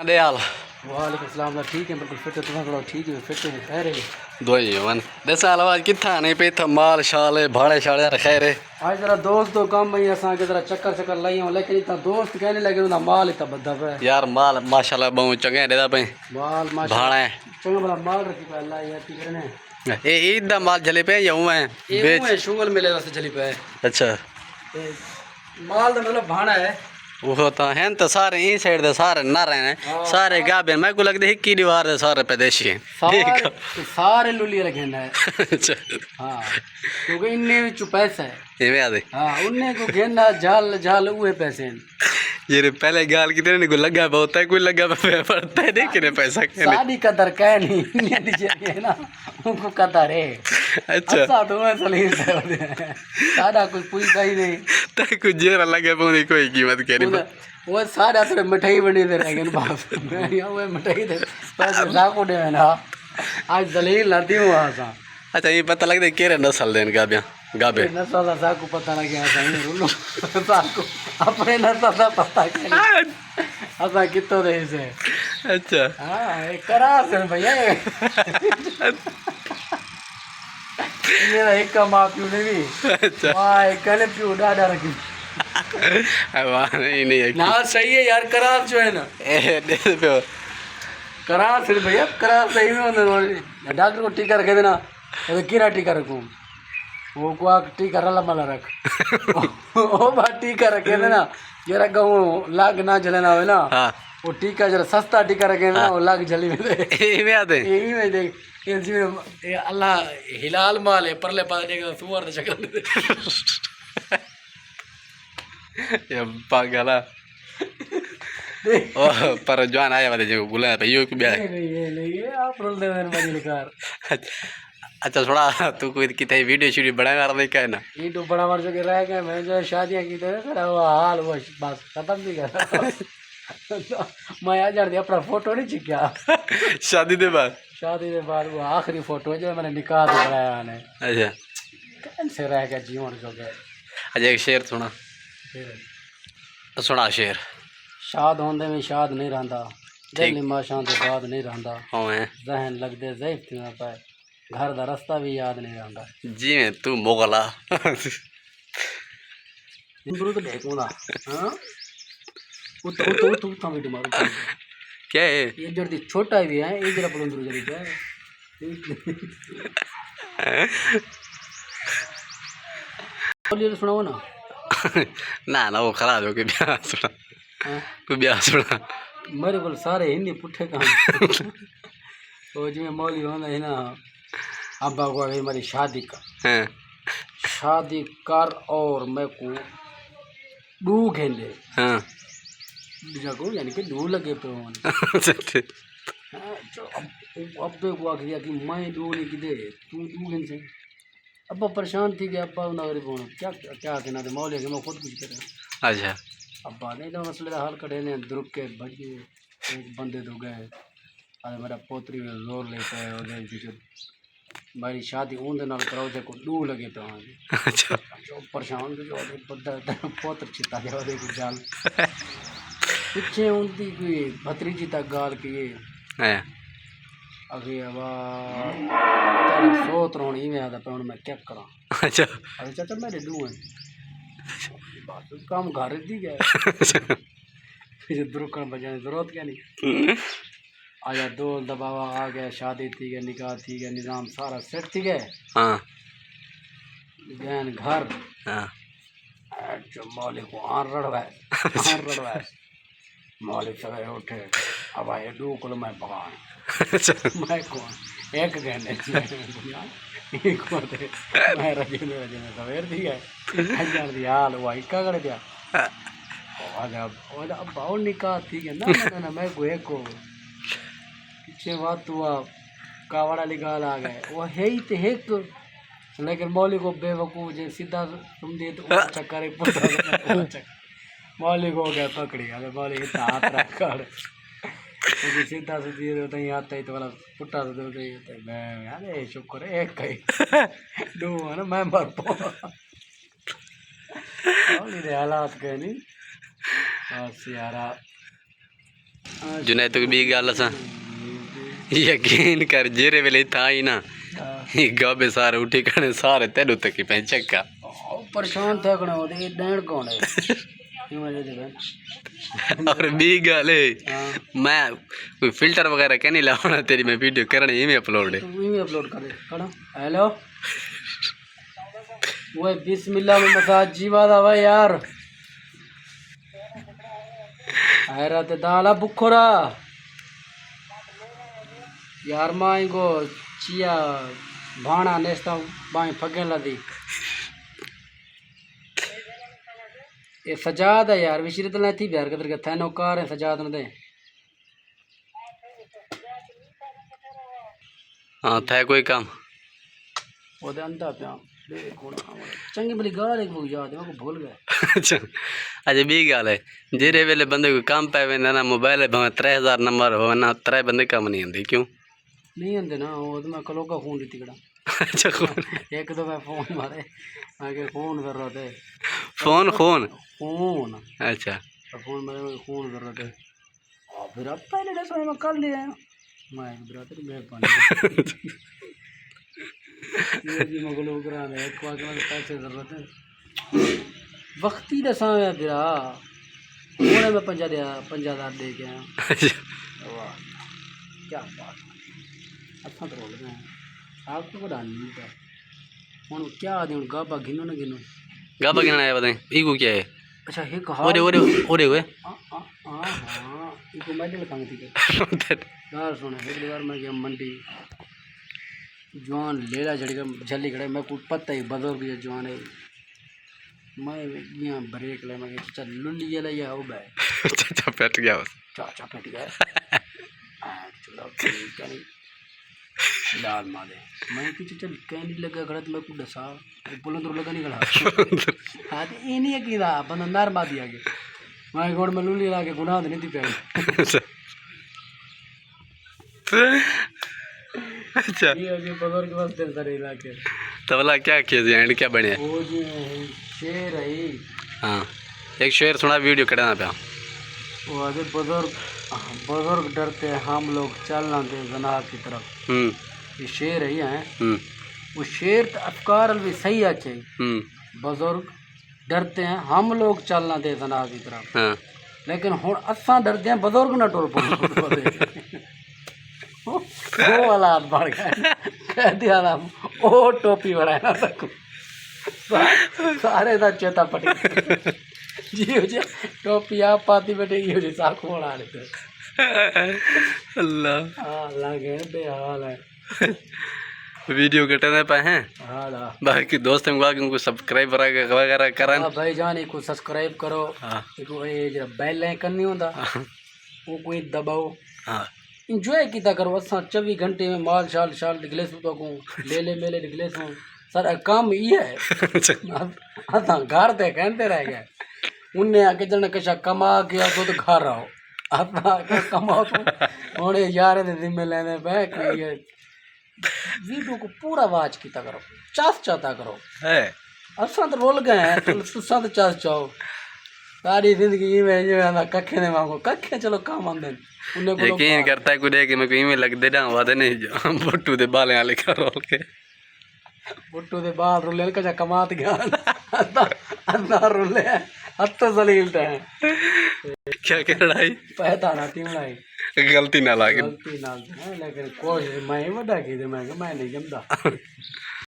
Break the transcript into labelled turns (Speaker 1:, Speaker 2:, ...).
Speaker 1: दे हाल
Speaker 2: वालेकुम सलाम ठीक है बिल्कुल फिट तुम थोड़ा ठीक है फिट है खैर है
Speaker 1: दोई वन दसा आवाज किथा नहीं पे था माल शाल भाड़े शाले यार खैर है
Speaker 2: आज जरा दोस्त तो कम है असा के जरा चक्कर लाई हूं लेकिन इतना दोस्त कहने लगे ना माल इतना बद्दा पे
Speaker 1: यार माल माशाल्लाह बहुत चंगे देदा पे
Speaker 2: माल
Speaker 1: भाड़ा है
Speaker 2: चंगा बड़ा माल रखी पे अल्लाह यार की करने
Speaker 1: ए ईद दा माल चले पे या हूं है
Speaker 2: बेच शुगल मिले वास्ते चली पे
Speaker 1: अच्छा
Speaker 2: माल दा मतलब भाड़ा है
Speaker 1: वो तो हैं तो सारे ई साइड दे सारे ना रहे सारे गाबे मैं को लगदे हिक्की दीवार दे सारे प्रदेशी हैं
Speaker 2: सारे लुली रखेंदा है
Speaker 1: अच्छा
Speaker 2: हां क्योंकि इन्ने विच पैसा है
Speaker 1: ये में आदे
Speaker 2: हां उन्ने को घेना झाल झाल उए पैसे हैं
Speaker 1: ये पहले गाल की तेरे को लगा बहुत है कोई लगा पड़ता है देख के पैसा के
Speaker 2: सादी कदर कह नहीं दीजिए ना उनको कदर है अच्छा तो मैं सलीम सादा कुछ पूछता ही नहीं
Speaker 1: तो कुछ जेरा लगे पौनी कोई कीमत कह रही
Speaker 2: वो सादा तो मिठाई बनी दे रहे हैं बाप मैं यहाँ वो मिठाई दे बस लाखों दे ना आज दलील लाती हूँ वहाँ सा
Speaker 1: अच्छा ये पता लगता है केरे नस्ल देन गाबियाँ गाबे
Speaker 2: नस्ल सा को पता लग गया सही रुलो साको अपने नस्ल सा पता क्या असा कितो रहे से
Speaker 1: अच्छा
Speaker 2: हाँ करा से भैया मेरा एक का माँ प्यू ने भी
Speaker 1: अच्छा
Speaker 2: वाह एक कले प्यू डाडा रखी
Speaker 1: वाह नहीं है
Speaker 2: ना सही है यार करार जो है ना
Speaker 1: दे पे
Speaker 2: करार फिर भैया करार सही में डॉक्टर को टीका रखे देना तो किरा टीका रखूँ वो को टीका रला मला रख ओ बा टीका रखे देना जरा कहूँ लाग ना जलना हो ना
Speaker 1: हाँ
Speaker 2: वो टीका जरा सस्ता टीका रखे ना वो लाग जली में दे
Speaker 1: में आते
Speaker 2: यही में देख ये जिसमें अल्लाह हिलाल माल है परले पा देगा सुअर दे शक्ल
Speaker 1: ये पागला ओ पर जवान आया वाले जो बुलाया पे यो क्या है
Speaker 2: नहीं ये आप रोल दे मैंने बड़ी लिखार
Speaker 1: अच्छा थोड़ा तू कोई कितने वीडियो शूडियो बड़ा कर नहीं क्या है ना
Speaker 2: ये तो बड़ा वर्ष के रह गए मैं जो शादियां की तो खड़ा हुआ हाल वो बस खत्म भी कर मैं आ जाती अपना फोटो नहीं चिकिया
Speaker 1: शादी के बाद
Speaker 2: वो आखिरी फोटो है जो मैंने निकाह से बनाया ने
Speaker 1: अच्छा
Speaker 2: कैसे रह गया जीवन जो गए
Speaker 1: अच्छा एक शेर सुना सुना शेर
Speaker 2: शाद होंदे में शाद नहीं रहंदा दिल माशां ते बाद नहीं रहंदा
Speaker 1: होए
Speaker 2: जहन लगदे ज़ईफ थी ना पाए घर दा रास्ता भी याद नहीं रहंदा
Speaker 1: जी में तू मोगला
Speaker 2: इंद्र तो देखूंगा हां तो वीडियो मारो
Speaker 1: क्या है
Speaker 2: ये जल्दी छोटा भी है ये जरा बुलंद जल्दी क्या है बोलिए सुनाओ ना
Speaker 1: ना वो खराब हो गया ब्याह सुना कोई ब्याह सुना
Speaker 2: मेरे को सारे हिंदी पुट्ठे काम तो जिसमें मौली होना है ना अब्बा को अभी हमारी शादी का शादी कर और मैं को डू खेले
Speaker 1: हाँ
Speaker 2: जगह यानी कि डू लगे पे अब तो को आखिर कि मैं डू नहीं कि दे तू डू खेल से अब्बा परेशान थी कि अब्बा नगरी फोन क्या क्या कहना थे मौली के मैं खुद कुछ करें
Speaker 1: अच्छा
Speaker 2: अब्बा नहीं तो मसले हाल कटे ने द्रुक के भजे एक बंदे तो गए अरे मेरा पोतरी में जोर लेता है और मेरी शादी ऊंदे नाल कराओ जो डू लगे पे
Speaker 1: अच्छा
Speaker 2: जो परेशान जो बंदा पोतर चिता जाओ देखो जाल पीछे उनकी कोई भतरीजी तक गाल की
Speaker 1: है
Speaker 2: अभी अब तेरे सोत रोनी में आता पे मैं क्या करा
Speaker 1: अच्छा
Speaker 2: अरे चाचा मेरे डू है काम घर दी गया दुरुकन बजाने जरूरत क्या नहीं आजा दौल दबावा आ गया शादी थी गया निकाह थी गया निज़ाम सारा सेट थी गए
Speaker 1: हाँ
Speaker 2: गैन घर
Speaker 1: हाँ
Speaker 2: जो मौलिक को आन रड़वाए मौलिक सवेरे उठे अब आए दो कुल मैं भगवान मैं कौन एक गहने एक होते मैं रजे में सवेर थी गए हजार दी हाल हुआ इक्का कर दिया अब बाउल निकाह थी गया ना मैं को एक को पीछे बात हुआ कावड़ा निकाल आ गए वो है ही तो एक लेकिन मौलिक को बेवकूफ़ जो सीधा तुम दे तो चक्कर मौलिक हो गया पकड़ी अरे मौलिक हाथ रख कर सीधा से दिए तो ही आता ही तो वाला पुट्टा से दे मैं अरे शुक्र है एक कहीं दो है ना मैं मर पाऊँ हालात कह नहीं बस यार
Speaker 1: जुनेद तो भी गल असां यकीन कर जेरे वेले था ही ना गाबे सारे उठी कने सारे तेरे तक पे चक्का
Speaker 2: परेशान था कने ओदे डैण कौन है ये मजे दे
Speaker 1: और भी गल मैं कोई फिल्टर वगैरह के नहीं लाना तेरी मैं वीडियो करनी में अपलोड है
Speaker 2: तू भी अपलोड कर दे करो हेलो वो बिस्मिल्लाह में मसाज जीवा दा भाई यार आयरा ते दाला बुखोरा यार माई को चिया भाणा नेस्ता बाई फगे लदी ये सजाद है यार विशरी तो नहीं थी प्यार कदर के थैनो कार है सजाद न दे
Speaker 1: हाँ था कोई काम
Speaker 2: वो दे अंधा प्या चंगी बड़ी गाल एक वो याद है मैं को भूल गया
Speaker 1: अच्छा अजे भी गल है जेरे वेले बंदे को काम पे वेंदा ना मोबाइल भावे 3000 नंबर हो ना 3 बंदे काम नहीं आंदे क्यों
Speaker 2: नहीं आंदे ना वो तो मैं कलो का फोन दी तिकड़ा
Speaker 1: अच्छा कौन
Speaker 2: एक तो मैं फोन मारे आगे फोन कर रहा थे
Speaker 1: फोन फोन
Speaker 2: फोन
Speaker 1: अच्छा
Speaker 2: फोन मेरे फोन कर रहे थे और फिर अब पहले जैसा मैं कर लिया मैं ब्रदर मेहरबानी ये भी मगलो करा दे एक बार में पैसे जरूरत है वक्ती दसा है बिरा होने में 50,000 दे के आया वाह क्या बात अच्छा तो बोल रहे हैं आप तो बड़ा नहीं था हूँ क्या आदि हूँ गाबा गिनो ना गिनो
Speaker 1: गाबा गिनना है बताएं ईगो क्या है
Speaker 2: अच्छा ये कहा
Speaker 1: ओरे ओरे ओरे हुए
Speaker 2: हाँ इको मेडल कहाँ थी यार सुने एक बार मैं गया मंडी जवान लेला जल्दी खड़े मैं कुछ पता ही बुजुर्ग ये जवान है मैं यहाँ ब्रेक ले मैं चल लुल्ली जला या हो गए
Speaker 1: चाचा पेट गया
Speaker 2: चाचा पेट गया चलो क्या नहीं लाल माले मैं कुछ चल कहने लगा खड़ा तो मैं कुछ दसा बोलो तो लगा नहीं खड़ा हाँ तो ये नहीं है कि बंदा नार मार दिया के मैं गोड़ में लुल्ली ला के गुनाह नहीं थी पहले
Speaker 1: अच्छा
Speaker 2: ये बुजुर्ग बस दिल सर इलाके
Speaker 1: तबला क्या किया एंड क्या बने
Speaker 2: वो जी शेर है
Speaker 1: हाँ एक शेर सुना वीडियो कढ़ाना पे
Speaker 2: वो आगे बुजुर्ग डरते हैं हम लोग चलना दे जनाब की तरफ ये शेर है वो शेर तो अफकार भी सही अच्छे बुजुर्ग डरते हैं हम लोग चलना दे जनाब की तरफ
Speaker 1: हाँ
Speaker 2: लेकिन हूँ असा डरते हैं बुजुर्ग ना टुर पड़े वो वाला हाथ बढ़ गया कह दिया ना ओ टोपी बनाया ना तक सारे का चेता पट जी जी टोपी आप पाती बेटे ये जी साखू बना लेते
Speaker 1: अल्लाह
Speaker 2: अल्लाह के बेहाल है
Speaker 1: वीडियो कटने पे हैं
Speaker 2: हाँ
Speaker 1: बाकी दोस्त उनको सब्सक्राइब वगैरह करन
Speaker 2: भाई जान को सब्सक्राइब करो
Speaker 1: हाँ
Speaker 2: इको ये जो बेल आइकन नहीं होता वो कोई दबाओ
Speaker 1: हाँ
Speaker 2: इंजॉय किया करो असा 24 घंटे में माल शाल शाल निकले तो को ले मेले निकले सो सर काम ये है असा घर ते कहते रह गए उन्हें आके जन कशा कमा के आ तो घर रहो अपना कमाओ तो होने यार दे जिम्मे लेने पे कि वीडियो को पूरा वाच किया करो चास चाहता करो
Speaker 1: है
Speaker 2: असा तो रोल गए हैं तो तुसा तो चास चाहो सारी जिंदगी में जो कखे ने मांगो कखे चलो काम आंदे
Speaker 1: यकीन करता है कुछ कि मैं कोई में लग दे रहा वादे नहीं बुट्टू दे बाले वाले का रोल के
Speaker 2: बुट्टू दे बाल रोले कजा कमात गया अंदर रोले हत्तो जलीलते हैं
Speaker 1: क्या कह रहा
Speaker 2: पैदा ना टीमलाई
Speaker 1: गलती ना लागे
Speaker 2: गलती ना लेकिन कोशिश मैं बड़ा की मैं नहीं जमदा